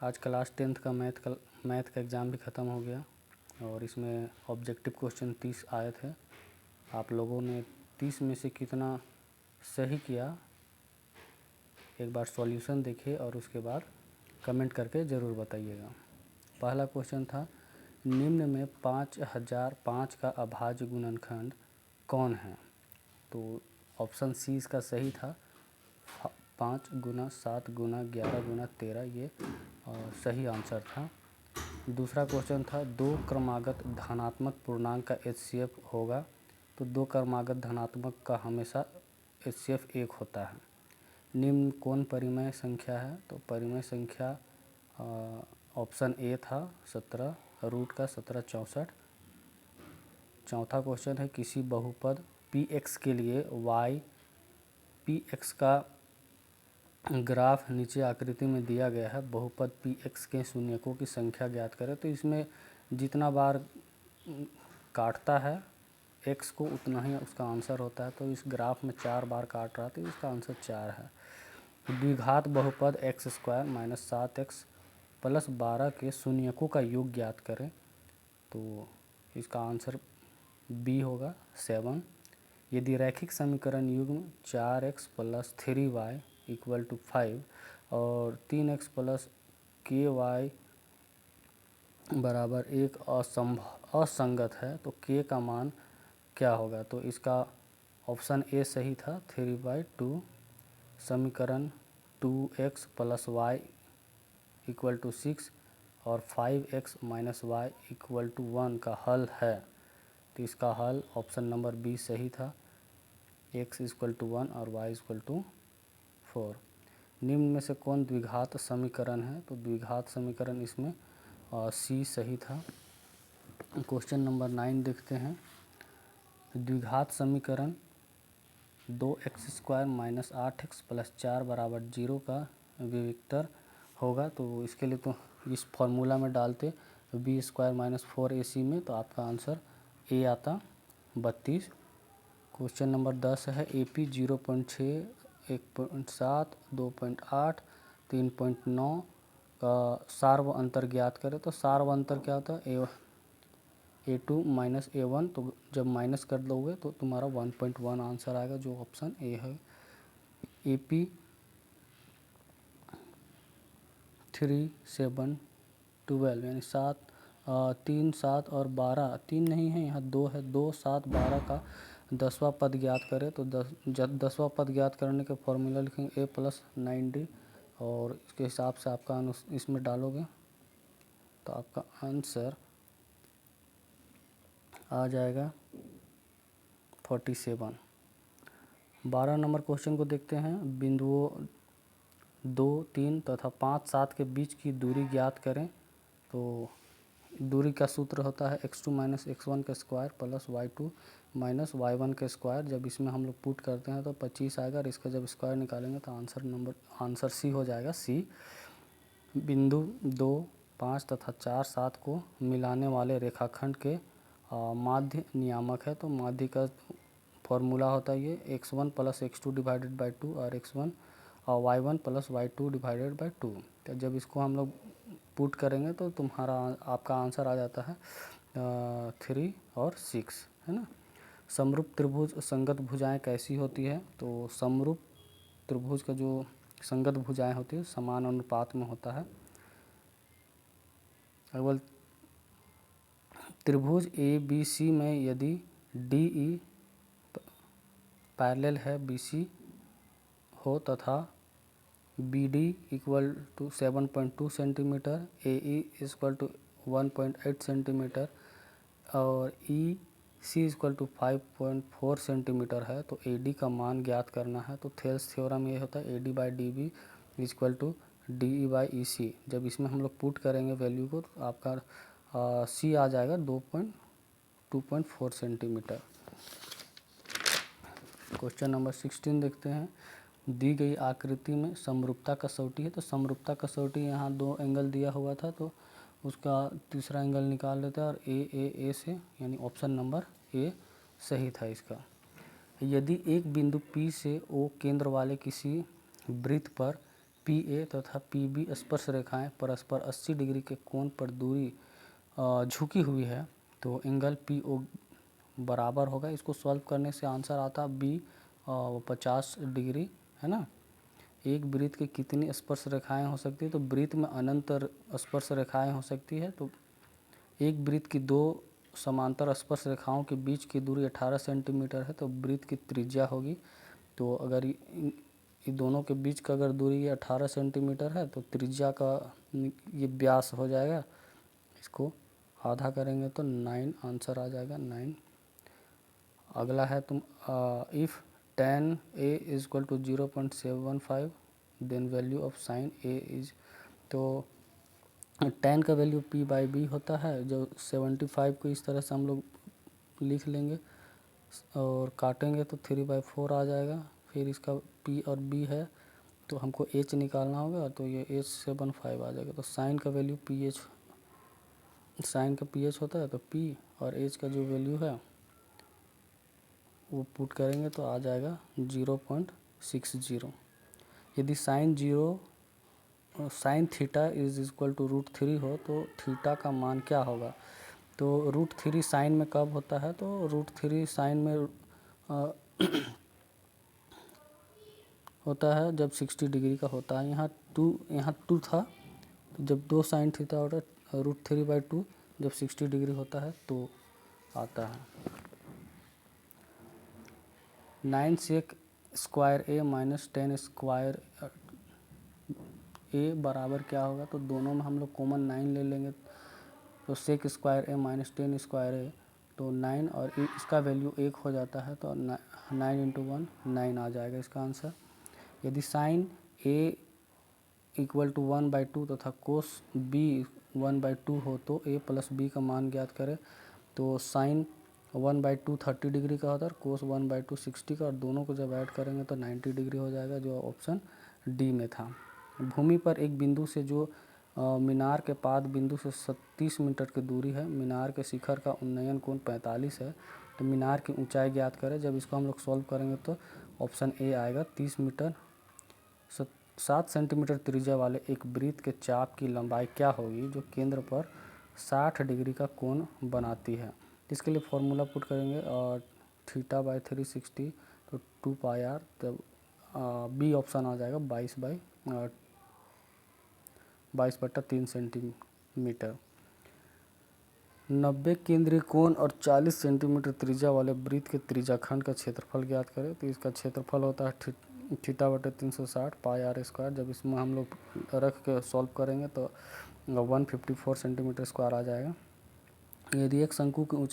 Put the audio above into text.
आज class 10th का math का एग्ज़ाम भी ख़त्म हो गया और इसमें ऑब्जेक्टिव क्वेश्चन 30 आए थे। आप लोगों ने 30 में से कितना सही किया, एक बार सॉल्यूशन देखिए और उसके बाद कमेंट करके ज़रूर बताइएगा। पहला क्वेश्चन था, निम्न में 5005 का अभाज्य गुणनखंड कौन है? तो ऑप्शन सी इसका सही था, 5 गुना 7 गुना 11 गुना 13, ये सही आंसर था। दूसरा क्वेश्चन था, दो क्रमागत धनात्मक पूर्णांक का HCF होगा। तो दो क्रमागत धनात्मक का हमेशा HCF 1 होता है। निम्न कौन परिमेय संख्या है? तो परिमेय संख्या ऑप्शन ए था 17 रूट का 1764। चौथा क्वेश्चन है, किसी बहुपद Px के लिए y Px का ग्राफ नीचे आकृति में दिया गया है। बहुपद Px के शून्यकों की संख्या ज्ञात करें। तो इसमें जितना बार काटता है x को उतना ही उसका आंसर होता है। तो इस ग्राफ में 4 बार काट रहा है तो इसका आंसर 4 है। द्विघात बहुपद x² - 7x + 12 के शून्यकों का योग ज्ञात करें। तो इसका आंसर बी होगा 7। यदि रैखिक समीकरण युग्म 4x + 3y = 5 और 3x + ky बराबर 1 असंगत है तो k का मान क्या होगा? तो इसका ऑप्शन ए सही था, 3/2। समीकरण 2x + y = 6 और 5x - y = 1 का हल है। तो इसका हल ऑप्शन नंबर बी सही था, x = 1 और y = 4। निम्न में से कौन द्विघात समीकरण है? तो द्विघात समीकरण इसमें सी सही था। क्वेश्चन नंबर 9 देखते हैं। द्विघात समीकरण 2x² - 8x + 4 = 0 का विविक्तर होगा। तो इसके लिए तो इस फॉर्मूला में डालते b² - 4ac में, तो आपका आंसर ए आता 32। क्वेश्चन नंबर 10 है, AP 0.6 1.7 2.8 3.9 का सार्व अंतर ज्ञात करें। तो सार्व अंतर क्या होता है? A2 - A1। तो जब माइनस कर दोगे तो तुम्हारा 1.1 आंसर आएगा, जो ऑप्शन ए है। AP 3 7 12 यानी 3 7 और 12, 3 नहीं है यहाँ 2 है, 2 7 12 का 10वां पद ज्ञात करें। तो 10वां पद ज्ञात करने के फॉर्मूला लिखेंगे a + 9d और इसके हिसाब से आपका इसमें डालोगे तो आपका आंसर आ जाएगा 47। 12 नंबर क्वेश्चन को देखते हैं। बिंदुओं 2 3 तथा 5 7 के बीच की दूरी ज्ञात करें। तो दूरी का सूत्र होता है x2 - x1 का स्क्वायर + y2 - y1 का स्क्वायर। जब इसमें हम लोग पुट करते हैं तो 25 आएगा और इसका जब स्क्वायर निकालेंगे तो आंसर सी हो जाएगा, सी। बिंदु 2 5 तथा 4 7 को मिलाने वाले रेखाखंड के माध्य नियामक है। तो माध्य का फॉर्मूला होता है ये x1 + x2 / 2 और x1 और y1 + y2 / 2। तो जब इसको हम लोग पुट करेंगे तो आपका आंसर आ जाता है 3 और 6, है ना। समरूप त्रिभुज संगत भुजाएं कैसी होती है? तो समरूप त्रिभुज का जो संगत भुजाएं होती है समान अनुपात में होता है। अगर त्रिभुज ABC में यदि DE पैरेलल है BC हो तथा BD = 7.2 सेंटीमीटर, AE = 1.8 सेंटीमीटर और EC = 5.4 सेंटीमीटर है, तो AD का मान ज्ञात करना है। तो थेल्स थ्योरम ये होता है AD/DB = DE/EC। जब इसमें हम लोग पुट करेंगे वैल्यू को तो आपका C आ जाएगा 2.4 सेंटीमीटर। क्वेश्चन नंबर 16 देखते हैं। दी गई आकृति में समरूपता कसौटी है। तो समरूपता कसौटी यहाँ 2 एंगल दिया हुआ था तो उसका तीसरा एंगल निकाल लेते हैं और ए से, यानी ऑप्शन नंबर ए सही था इसका। यदि एक बिंदु P से O केंद्र वाले किसी वृत्त पर पी ए तथा पी बी स्पर्श रेखाएं परस्पर 80 डिग्री के कोण पर दूरी झुकी हुई है तो एंगल पी ओ बराबर होगा। इसको सॉल्व करने से आंसर आता बी 50 डिग्री, है ना। एक वृत्त की कितनी स्पर्श रेखाएं हो सकती है, तो वृत्त में अनंत स्पर्श रेखाएं हो सकती है। तो एक वृत्त की दो समांतर स्पर्श रेखाओं के बीच की दूरी 18 सेंटीमीटर है तो वृत्त की त्रिज्या होगी। तो अगर इन दोनों के बीच का अगर दूरी 18 सेंटीमीटर है तो त्रिज्या का ये व्यास हो जाएगा, इसको आधा करेंगे तो 9 आंसर आ जाएगा 9। अगला है तुम if tan A is equal to 0.715 then value of sine A is, तो tan का वैल्यू p/b होता है जो 75 को इस तरह से हम लोग लिख लेंगे और काटेंगे तो 3/4 आ जाएगा। फिर इसका p और b है तो हमको h निकालना होगा तो ये h75 आ जाएगा। तो साइन का वैल्यू ph, साइन का ph होता है तो p और h का जो वैल्यू है वो पुट करेंगे तो आ जाएगा 0.60। यदि sine theta is equal to √3 हो तो थीटा का मान क्या होगा। तो √3 साइन में कब होता है, तो √3 साइन में होता है जब 60 डिग्री का होता है। यहाँ टू था तो जब 2 साइन थीटा होता है √3/2 जब 60 डिग्री होता है तो आता है। 9 सेक स्क्वायर ए माइनस 10 स्क्वायर ए बराबर क्या होगा, तो दोनों में हम लोग कॉमन 9 ले लेंगे तो सेक स्क्वायर ए माइनस 10 स्क्वायर ए तो 9 और इसका वैल्यू 1 हो जाता है तो 9 × 1 9 आ जाएगा इसका आंसर। यदि साइन ए इक्वल टू 1/2 तथा कोस बी 1/2 हो तो a प्लस बी का मान ज्ञात करें। तो साइन 1/2 30 डिग्री का होता है, कोस 1/2 60 का, और दोनों को जब ऐड करेंगे तो 90 डिग्री हो जाएगा जो ऑप्शन डी में था। भूमि पर एक बिंदु से जो मीनार के पाद बिंदु से 30 मीटर की दूरी है, मीनार के शिखर का उन्नयन कोण 45 है तो मीनार की ऊंचाई ज्ञात करें। जब इसको हम लोग सॉल्व करेंगे तो ऑप्शन ए आएगा 30 मीटर। 7 सेंटीमीटर त्रिज्या वाले एक वृत्त के चाप की लंबाई क्या होगी जो केंद्र पर 60 डिग्री का कोण बनाती है। इसके लिए फॉर्मूला पुट करेंगे और θ/360 तो 2πr, तब बी ऑप्शन आ जाएगा 22/3 सेंटीमीटर। 90 केंद्रीय कोण और 40 सेंटीमीटर त्रिज्या वाले वृत्त के त्रिज्याखंड का क्षेत्रफल ज्ञात करें। तो इसका क्षेत्रफल होता है θ/360 πr²। जब इसमें हम लोग रख के सॉल्व करेंगे तो 154 सेंटीमीटर स्क्वायर आ जाएगा। यदि एक शंकु की ऊंचाई